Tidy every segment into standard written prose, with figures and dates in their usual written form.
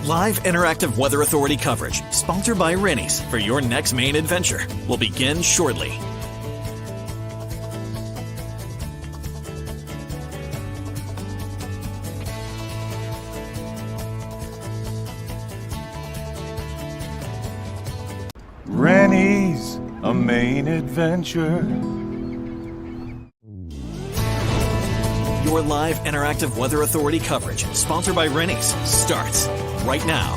Live interactive Weather Authority coverage, sponsored by Rennie's, for your next Maine adventure, will begin shortly. Rennie's, a Maine adventure. Your live interactive Weather Authority coverage, sponsored by Rennie's, starts right now.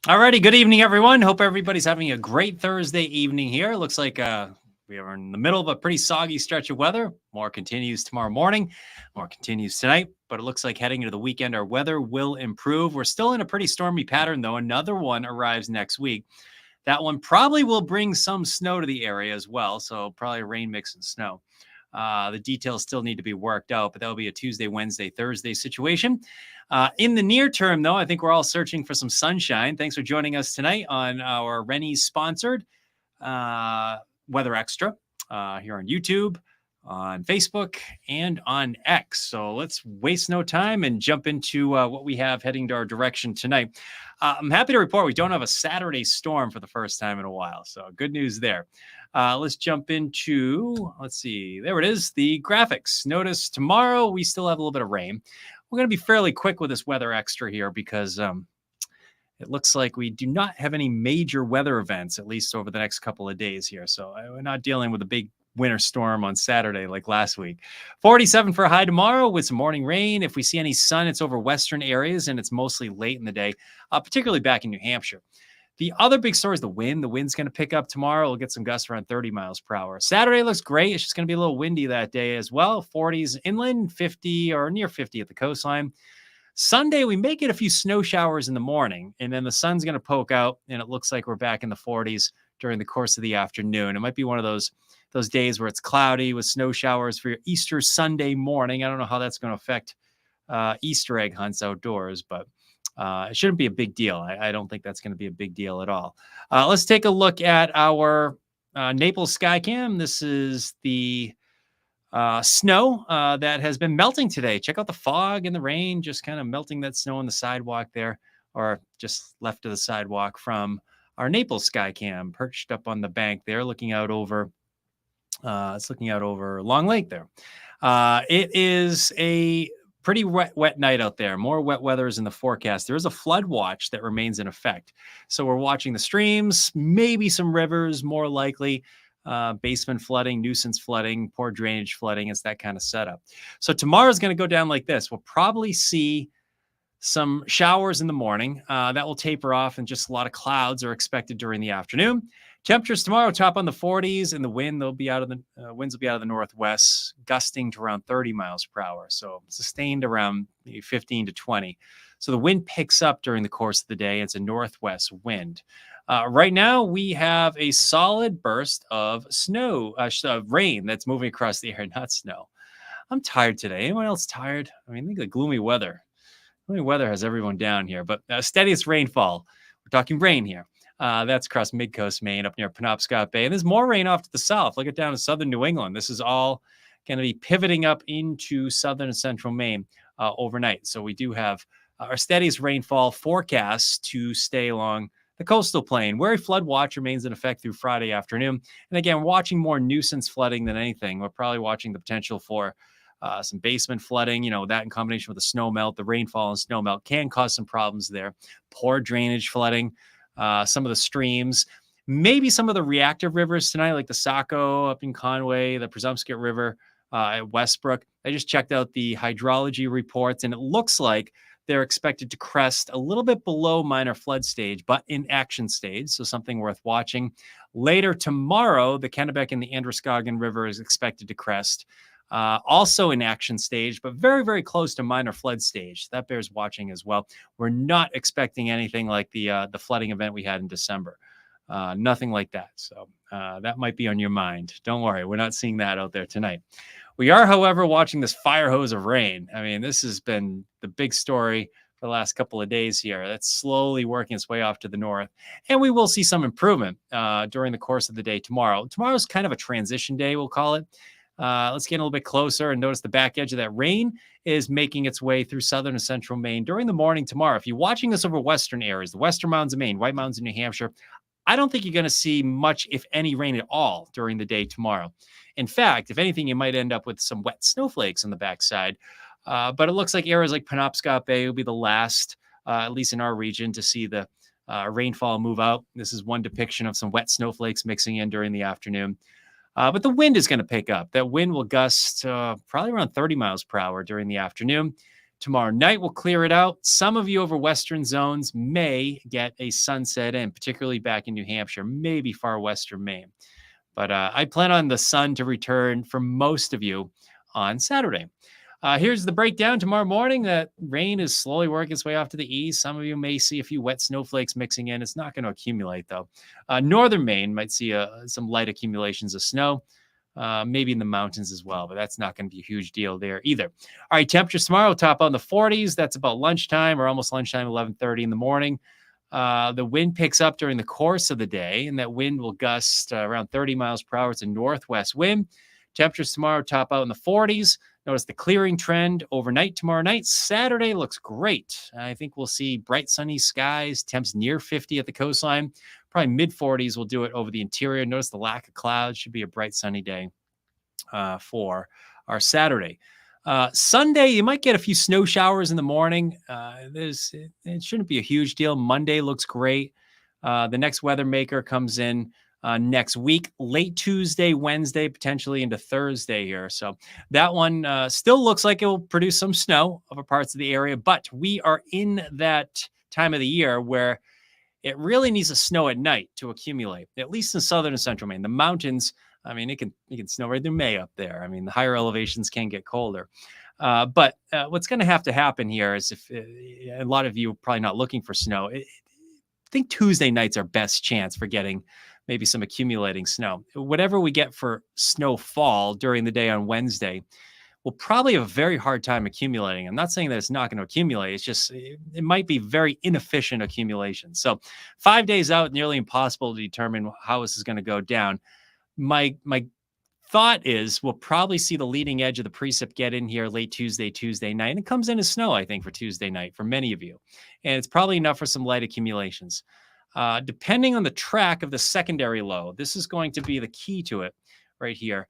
Alrighty, good evening, everyone. Hope everybody's having a great Thursday evening here. Looks like we are in the middle of a pretty soggy stretch of weather. More continues tomorrow morning, more continues tonight, but it looks like heading into the weekend, our weather will improve. We're still in a pretty stormy pattern, though. Another one arrives next week. That one probably will bring some snow to the area as well, so probably a rain mix and snow. The details still need to be worked out, but that'll be a Tuesday, Wednesday, Thursday situation. In the near term, though, I think we're all searching for some sunshine. Thanks for joining us tonight on our Rennie's sponsored Weather Extra here on YouTube, on Facebook, and on X. So let's waste no time and jump into what we have heading to our direction tonight. I'm happy to report we don't have a Saturday storm for the first time in a while, so good news there. Let's jump into, let's see, there it is, the graphics. Notice tomorrow we still have a little bit of rain. We're going to be fairly quick with this Weather Extra here because it looks like we do not have any major weather events, at least over the next couple of days here. So we're not dealing with a big winter storm on Saturday like last week. 47 for a high tomorrow with some morning rain. If we see any sun, it's over western areas and it's mostly late in the day, particularly back in New Hampshire. The other big story is the wind. The wind's going to pick up tomorrow. We'll get some gusts around 30 miles per hour. Saturday looks great. It's just going to be a little windy that day as well. 40s inland, 50 or near 50 at the coastline. Sunday, we may get a few snow showers in the morning, and then the sun's going to poke out, and it looks like we're back in the 40s during the course of the afternoon. It might be one of those days where it's cloudy with snow showers for your Easter Sunday morning. I don't know how that's going to affect Easter egg hunts outdoors, but it shouldn't be a big deal. I don't think that's going to be a big deal at all. Let's take a look at our Naples Skycam. This is the snow that has been melting today. Check out the fog and the rain, just kind of melting that snow on the sidewalk there, or just left of the sidewalk from our Naples Skycam, perched up on the bank there, looking out over. It's looking out over Long Lake there. It is a pretty wet night out there. More wet weather is in the forecast. There is a flood watch that remains in effect. So we're watching the streams, maybe some rivers, more likely basement flooding, nuisance flooding, poor drainage flooding. It's that kind of setup. So tomorrow's going to go down like this. We'll probably see some showers in the morning. That will taper off, and just a lot of clouds are expected during the afternoon. Temperatures tomorrow top on the 40s, and the wind winds will be out of the northwest, gusting to around 30 miles per hour. So sustained around maybe 15 to 20. So the wind picks up during the course of the day. It's a northwest wind. Right now, we have a solid burst of rain that's moving across the air, not snow. I'm tired today. Anyone else tired? I mean, think of the gloomy weather. Gloomy weather has everyone down here, but steadiest rainfall. We're talking rain here. That's across mid-coast Maine, up near Penobscot Bay. And there's more rain off to the south. Look at down in southern New England. This is all going to be pivoting up into southern and central Maine overnight. So we do have our steadiest rainfall forecast to stay along the coastal plain, where a flood watch remains in effect through Friday afternoon. And again, watching more nuisance flooding than anything. We're probably watching the potential for some basement flooding, that in combination with the snow melt, the rainfall and snow melt can cause some problems there. Poor drainage flooding, some of the streams, maybe some of the reactive rivers tonight, like the Saco up in Conway, the Presumpscot River at Westbrook. I just checked out the hydrology reports, and it looks like they're expected to crest a little bit below minor flood stage, but in action stage, so something worth watching. Later tomorrow, the Kennebec and the Androscoggin River is expected to crest, also in action stage, but very, very close to minor flood stage. That bears watching as well. We're not expecting anything like the flooding event we had in December. Nothing like that. So that might be on your mind. Don't worry, we're not seeing that out there tonight. We are, however, watching this fire hose of rain. I mean, this has been the big story for the last couple of days here. That's slowly working its way off to the north. And we will see some improvement during the course of the day tomorrow. Tomorrow's kind of a transition day, we'll call it. Let's get a little bit closer and notice the back edge of that rain is making its way through southern and central Maine during the morning tomorrow. If you're watching this over western areas, the western mountains of Maine, White Mountains in New Hampshire, I don't think you're going to see much, if any, rain at all during the day tomorrow. In fact, if anything, you might end up with some wet snowflakes on the backside. But it looks like areas like Penobscot Bay will be the last, at least in our region, to see the rainfall move out. This is one depiction of some wet snowflakes mixing in during the afternoon. But the wind is going to pick up. That wind will gust probably around 30 miles per hour during the afternoon. Tomorrow night will clear it out. Some of you over western zones may get a sunset in, particularly back in New Hampshire, maybe far western Maine. But I plan on the sun to return for most of you on Saturday. Here's the breakdown tomorrow morning. That rain is slowly working its way off to the east. Some of you may see a few wet snowflakes mixing in. It's not going to accumulate, though. Northern Maine might see some light accumulations of snow, maybe in the mountains as well, but that's not going to be a huge deal there either. All right, temperatures tomorrow will top out in the 40s. That's about lunchtime or almost lunchtime, 11:30 in the morning. The wind picks up during the course of the day, and that wind will gust around 30 miles per hour. It's a northwest wind. Temperatures tomorrow top out in the 40s. Notice the clearing trend overnight tomorrow night. Saturday looks great. I think we'll see bright sunny skies, temps near 50 at the coastline. Probably mid-40s will do it over the interior. Notice the lack of clouds. Should be a bright sunny day for our Saturday. Sunday, you might get a few snow showers in the morning. It shouldn't be a huge deal. Monday looks great. The next weather maker comes in next week, late Tuesday, Wednesday, potentially into Thursday here. So that one still looks like it will produce some snow over parts of the area, but we are in that time of the year where it really needs to snow at night to accumulate, at least in southern and central Maine. The mountains, I mean, it can snow right through May up there. I mean, the higher elevations can get colder. But what's going to have to happen here is if a lot of you are probably not looking for snow. I think Tuesday night's our best chance for getting maybe some accumulating snow. Whatever we get for snowfall during the day on Wednesday, we'll probably have a very hard time accumulating. I'm not saying that it's not going to accumulate. It's just, it might be very inefficient accumulation. So 5 days out, nearly impossible to determine how this is going to go down. My thought is we'll probably see the leading edge of the precip get in here late Tuesday night. And it comes in as snow, I think, for Tuesday night for many of you. And it's probably enough for some light accumulations. Depending on the track of the secondary low, this is going to be the key to it right here.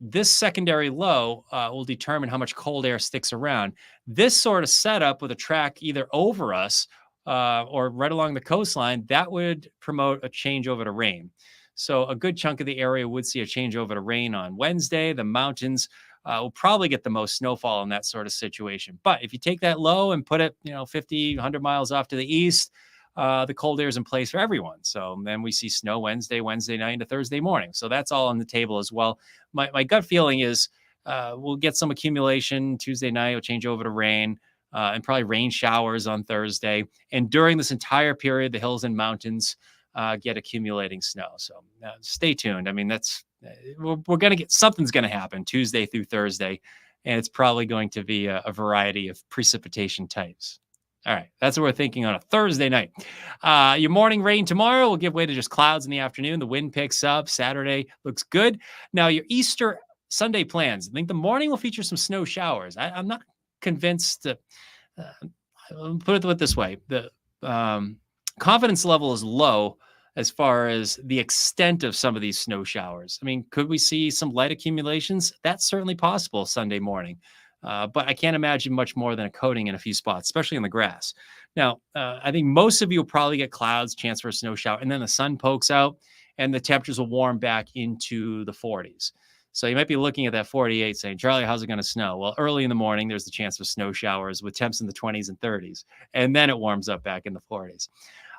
This secondary low will determine how much cold air sticks around. This sort of setup with a track either over us or right along the coastline, that would promote a changeover to rain. So a good chunk of the area would see a changeover to rain on Wednesday. The mountains will probably get the most snowfall in that sort of situation. But if you take that low and put it, 50, 100 miles off to the east, the cold air is in place for everyone. So then we see snow Wednesday night into Thursday morning. So that's all on the table as well. My gut feeling is we'll get some accumulation Tuesday night. We'll change over to rain and probably rain showers on Thursday. And during this entire period, the hills and mountains get accumulating snow. So stay tuned. I mean, we're going to get, something's going to happen Tuesday through Thursday, and it's probably going to be a variety of precipitation types. All right, that's what we're thinking on a Thursday night. Your morning rain tomorrow will give way to just clouds in the afternoon. The wind picks up. Saturday looks good. Now, your Easter Sunday plans. I think the morning will feature some snow showers. I'm not convinced that, put it this way, the confidence level is low as far as the extent of some of these snow showers. I mean, could we see some light accumulations? That's certainly possible Sunday morning. But I can't imagine much more than a coating in a few spots, especially in the grass. Now, I think most of you will probably get clouds, chance for a snow shower, and then the sun pokes out and the temperatures will warm back into the 40s. So you might be looking at that 48 saying, Charlie, how's it going to snow? Well, early in the morning, there's the chance for snow showers with temps in the 20s and 30s, and then it warms up back in the 40s.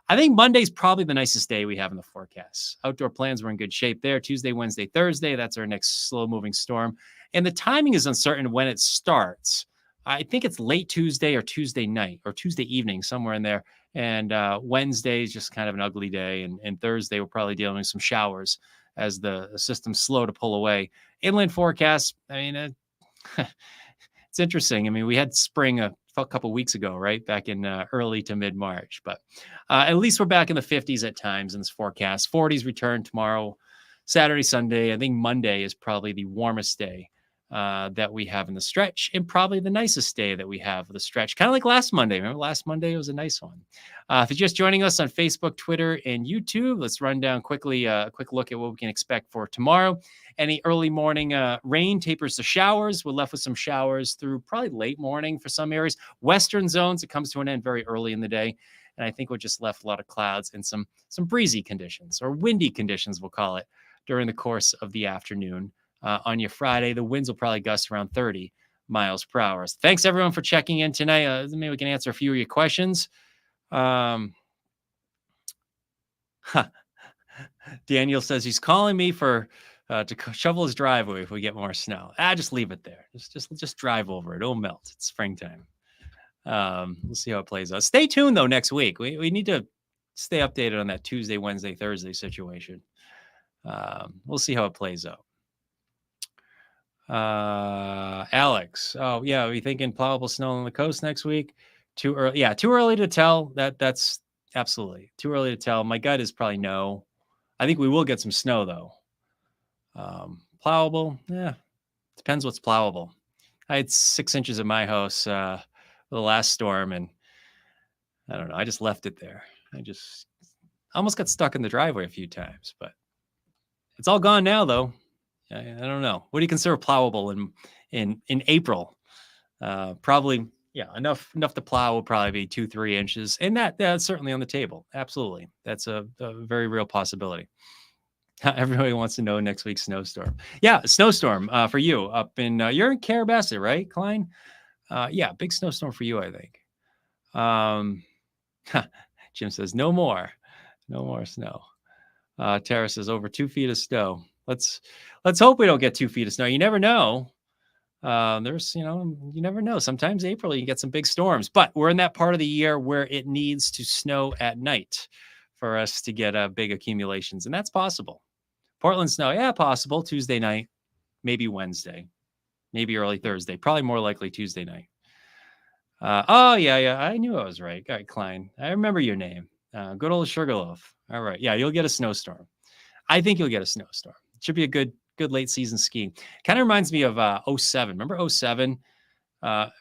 I think Monday's probably the nicest day we have in the forecast. Outdoor plans were in good shape there. Tuesday, Wednesday, Thursday, that's our next slow-moving storm. And the timing is uncertain when it starts. I think it's late Tuesday or Tuesday night or Tuesday evening, somewhere in there. And Wednesday is just kind of an ugly day. And Thursday, we're probably dealing with some showers as the system's slow to pull away. Inland forecast, I mean, it's interesting. I mean, we had spring a couple weeks ago, right? Back in early to mid-March. But at least we're back in the 50s at times in this forecast. 40s return tomorrow. Saturday, Sunday. I think Monday is probably the warmest day that we have in the stretch, and probably the nicest day that we have of the stretch. Kind of like last Monday. Remember last Monday was a nice one. If you're just joining us on Facebook, Twitter, and YouTube, let's run down quickly a quick look at what we can expect for tomorrow. Any early morning rain tapers to showers. We're left with some showers through probably late morning for some areas. Western zones, it comes to an end very early in the day. And I think we're just left a lot of clouds and some breezy conditions, or windy conditions, we'll call it, during the course of the afternoon. On your Friday, the winds will probably gust around 30 miles per hour. So thanks, everyone, for checking in tonight. Maybe we can answer a few of your questions. Daniel says he's calling me to shovel his driveway if we get more snow. Just leave it there. Just drive over it. It'll melt. It's springtime. We'll see how it plays out. Stay tuned, though, next week. We need to stay updated on that Tuesday, Wednesday, Thursday situation. We'll see how it plays out. Alex, oh yeah, are we thinking plowable snow on the coast next week? Too early? Yeah, too early to tell. That's absolutely too early to tell. My gut is probably no. I think we will get some snow though. Plowable, yeah, depends what's plowable. I had 6 inches at my house the last storm, and I don't know. I just left it there. I just almost got stuck in the driveway a few times, but it's all gone now though. I don't know. What do you consider plowable in April? Probably, yeah, enough to plow will probably be 2-3 inches, and that's certainly on the table. Absolutely, that's a very real possibility. Everybody wants to know next week's snowstorm. Yeah, snowstorm for you up in you're in Carabasset, right, Klein? Yeah, big snowstorm for you, I think. Jim says no more snow. Tara says over 2 feet of snow. Let's hope we don't get 2 feet of snow. You never know. You never know. Sometimes April you get some big storms, but we're in that part of the year where it needs to snow at night for us to get big accumulations, and that's possible. Portland snow, yeah, possible. Tuesday night, maybe Wednesday, maybe early Thursday. Probably more likely Tuesday night. Oh yeah, I knew I was right. All right, Klein, I remember your name. Good old Sugarloaf. All right, yeah, you'll get a snowstorm. I think you'll get a snowstorm. It should be a good late season skiing. Kind of reminds me of 07. Remember 07?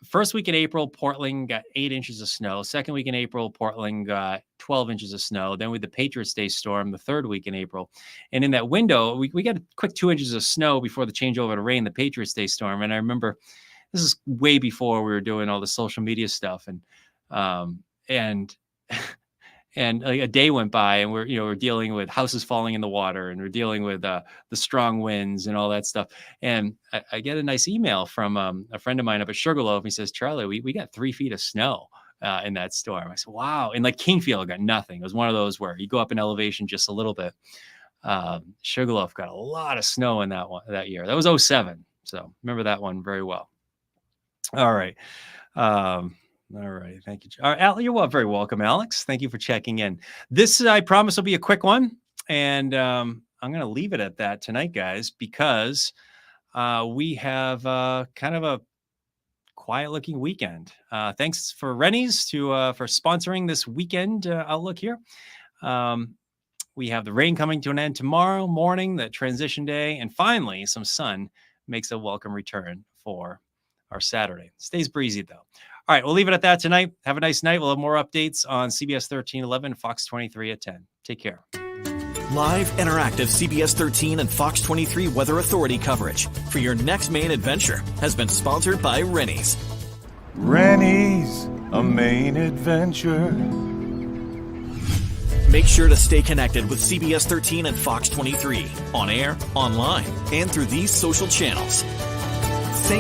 First week in April, Portland got 8 inches of snow. Second week in April, Portland got 12 inches of snow. Then with the Patriots Day storm, the third week in April. And in that window, we got a quick 2 inches of snow before the changeover to rain, the Patriots Day storm. And I remember this is way before we were doing all the social media stuff. And a day went by, and we're dealing with houses falling in the water, and we're dealing with the strong winds and all that stuff. And I get a nice email from a friend of mine up at Sugarloaf. He says, Charlie, we got 3 feet of snow in that storm. I said, wow. And like Kingfield got nothing. It was one of those where you go up in elevation just a little bit. Sugarloaf got a lot of snow in that year. That was 07. So remember that one very well. All right. All right. Thank you. All right, Al, you're very welcome, Alex. Thank you for checking in. This, I promise, will be a quick one. And I'm going to leave it at that tonight, guys, because we have kind of a quiet-looking weekend. Thanks for Rennie's for sponsoring this weekend outlook here. We have the rain coming to an end tomorrow morning, the transition day, and finally, some sun makes a welcome return for our Saturday. Stays breezy, though. All right, we'll leave it at that tonight. Have a nice night. We'll have more updates on CBS 1311, Fox 23 at 10. Take care. Live, interactive CBS 13 and Fox 23 Weather Authority coverage for your next Maine adventure has been sponsored by Rennie's. Rennie's, a Maine adventure. Make sure to stay connected with CBS 13 and Fox 23 on air, online, and through these social channels.